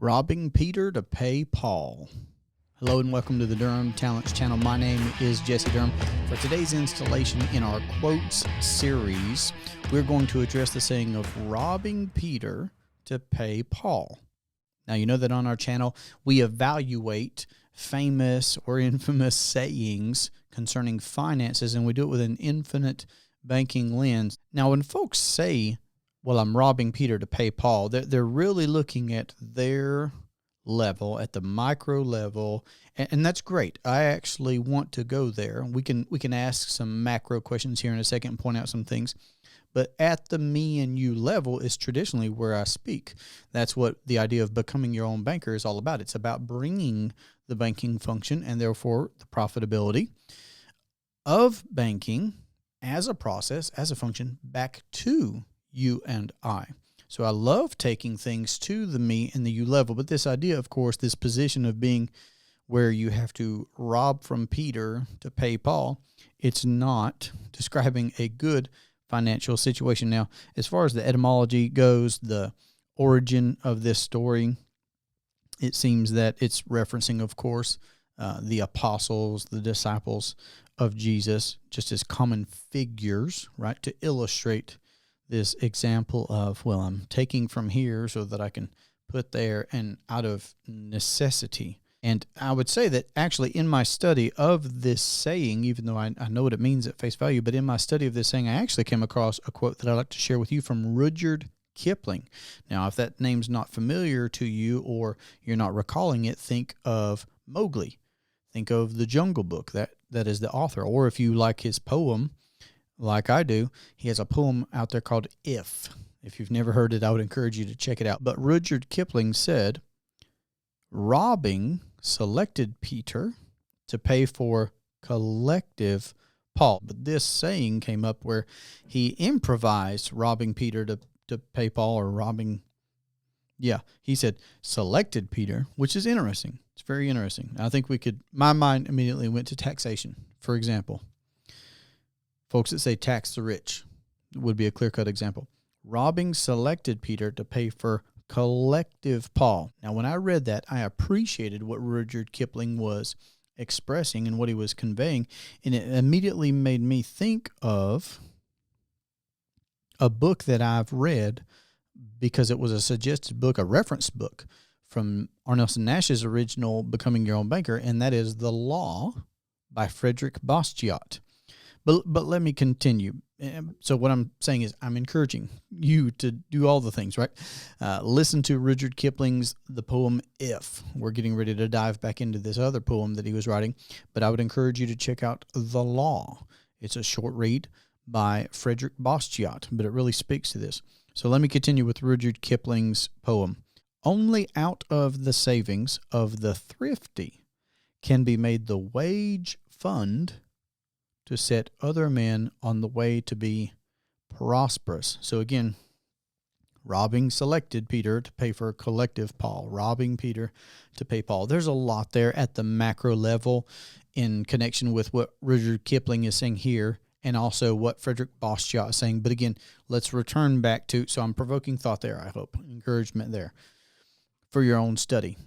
Robbing Peter to pay Paul. Hello and welcome to the Durham Talents channel. My name is Jesse Durham. For today's installation in our quotes series, we're going to address the saying of robbing Peter to pay Paul. Now, you know that on our channel, we evaluate famous or infamous sayings concerning finances, and we do it with an infinite banking lens. Now, when folks say, well, I'm robbing Peter to pay Paul, they're really looking at their level, at the micro level, and that's great. I actually want to go there. We can ask some macro questions here in a second and point out some things. But at the me and you level is traditionally where I speak. That's what the idea of becoming your own banker is all about. It's about bringing the banking function and therefore the profitability of banking as a process, as a function, back to you and I. So I love taking things to the me and the you level. But this idea, of course, this position of being where you have to rob from Peter to pay Paul, it's not describing a good financial situation. Now, as far as the etymology goes, the origin of this story, it seems that it's referencing, of course, the apostles, the disciples of Jesus, just as common figures, right, to illustrate this example of, well, I'm taking from here so that I can put there, and out of necessity. And I would say that actually in my study of this saying, even though I know what it means at face value, but in my study of this saying, I actually came across a quote that I'd like to share with you from Rudyard Kipling. Now, if that name's not familiar to you or you're not recalling it, think of Mowgli. Think of the Jungle Book. That is the author. Or if you like his poem, like I do, he has a poem out there called If. If you've never heard it, I would encourage you to check it out. But Rudyard Kipling said, robbing selected Peter to pay for collective Paul. But this saying came up where he improvised robbing Peter to pay Paul, or robbing, he said selected Peter, which is interesting. It's very interesting. I think my mind immediately went to taxation, for example. Folks that say tax the rich would be a clear-cut example. Robbing selected Peter to pay for collective Paul. Now, when I read that, I appreciated what Rudyard Kipling was expressing and what he was conveying, and it immediately made me think of a book that I've read because it was a suggested book, a reference book from R. Nelson Nash's original Becoming Your Own Banker, and that is The Law by Frederick Bastiat. But let me continue. So what I'm saying is I'm encouraging you to do all the things, right? Listen to Rudyard Kipling's the poem If. We're getting ready to dive back into this other poem that he was writing, but I would encourage you to check out The Law. It's a short read by Frederick Bastiat, but it really speaks to this. So let me continue with Rudyard Kipling's poem. Only out of the savings of the thrifty can be made the wage fund to set other men on the way to be prosperous. So again, robbing selected Peter to pay for collective Paul. Robbing Peter to pay Paul. There's a lot there at the macro level in connection with what Rudyard Kipling is saying here and also what Frederick Bastiat is saying. But again, let's return back to, so I'm provoking thought there, I hope, encouragement there for your own study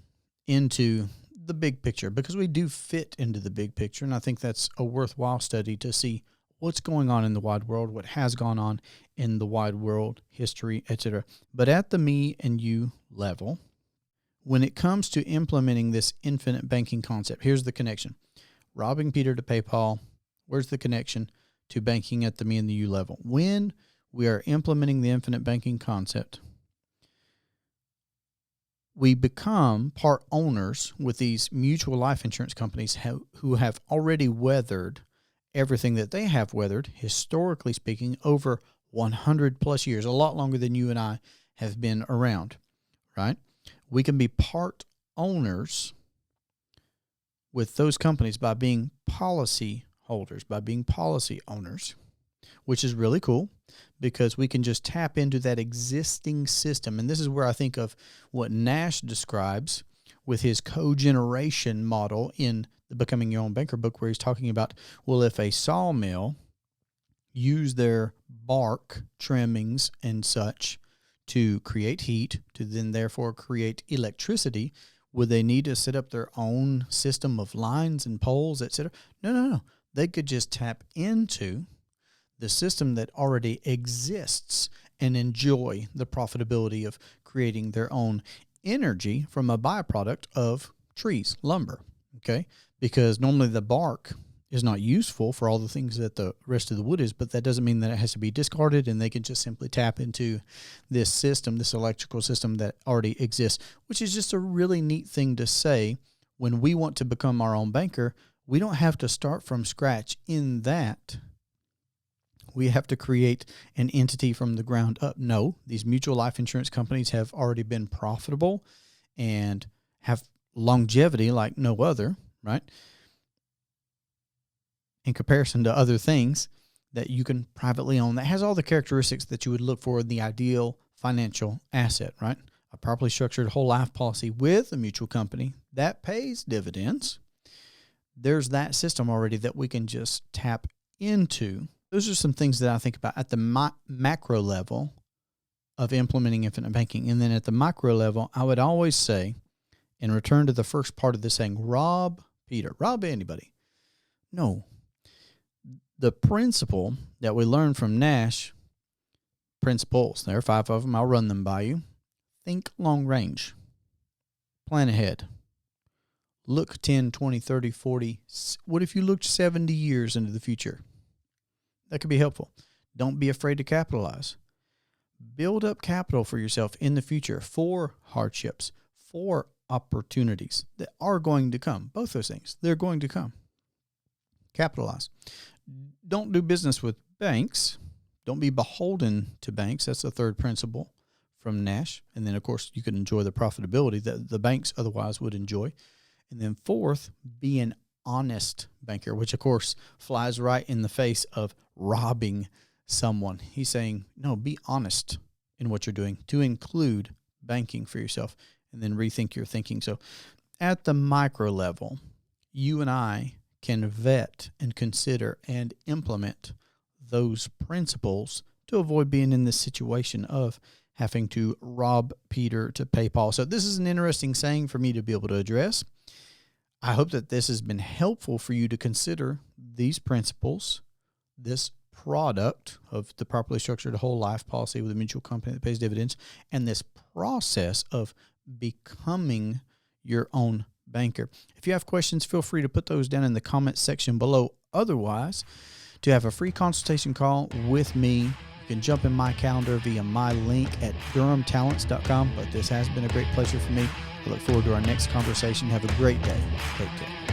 into the big picture, because we do fit into the big picture, and I think that's a worthwhile study to see what's going on in the wide world, what has gone on in the wide world, history, etc. But at the me and you level, when it comes to implementing this infinite banking concept, here's the connection. Robbing Peter to pay Paul, where's the connection to banking at the me and the you level? When we are implementing the infinite banking concept, we become part owners with these mutual life insurance companies who have already weathered everything that they have weathered, historically speaking, over 100 plus years, a lot longer than you and I have been around, right? We can be part owners with those companies by being policy holders, by being policy owners, which is really cool because we can just tap into that existing system. And this is where I think of what Nash describes with his cogeneration model in the Becoming Your Own Banker book, where he's talking about, well, if a sawmill used their bark trimmings and such to create heat, to then therefore create electricity, would they need to set up their own system of lines and poles, etc.? No. They could just tap into the system that already exists and enjoy the profitability of creating their own energy from a byproduct of trees, lumber, okay? Because normally the bark is not useful for all the things that the rest of the wood is, but that doesn't mean that it has to be discarded, and they can just simply tap into this system, this electrical system that already exists, which is just a really neat thing to say. When we want to become our own banker, we don't have to start from scratch in that. We have to create an entity from the ground up. No, these mutual life insurance companies have already been profitable and have longevity like no other, right? In comparison to other things that you can privately own, that has all the characteristics that you would look for in the ideal financial asset, right? A properly structured whole life policy with a mutual company that pays dividends. There's that system already that we can just tap into. Those are some things that I think about at the macro level of implementing infinite banking. And then at the micro level, I would always say, and return to the first part of this saying, rob Peter. Rob anybody. No. The principle that we learned from Nash, principles, there are 5 of them. I'll run them by you. Think long range. Plan ahead. Look 10, 20, 30, 40. What if you looked 70 years into the future? That could be helpful. Don't be afraid to capitalize. Build up capital for yourself in the future for hardships, for opportunities that are going to come. Both those things, they're going to come. Capitalize. Don't do business with banks. Don't be beholden to banks. That's the third principle from Nash. And then, of course, you can enjoy the profitability that the banks otherwise would enjoy. And then fourth, be an honest banker, which, of course, flies right in the face of robbing someone. He's saying, no, be honest in what you're doing, to include banking for yourself, and then rethink your thinking. So at the micro level, you and I can vet and consider and implement those principles to avoid being in this situation of having to rob Peter to pay Paul. So this is an interesting saying for me to be able to address. I hope that this has been helpful for you to consider these principles, this product of the properly structured whole life policy with a mutual company that pays dividends, and this process of becoming your own banker. If you have questions, feel free to put those down in the comments section below. Otherwise, to have a free consultation call with me, you can jump in my calendar via my link at durhamtalents.com. But this has been a great pleasure for me. I look forward to our next conversation. Have a great day. Take care.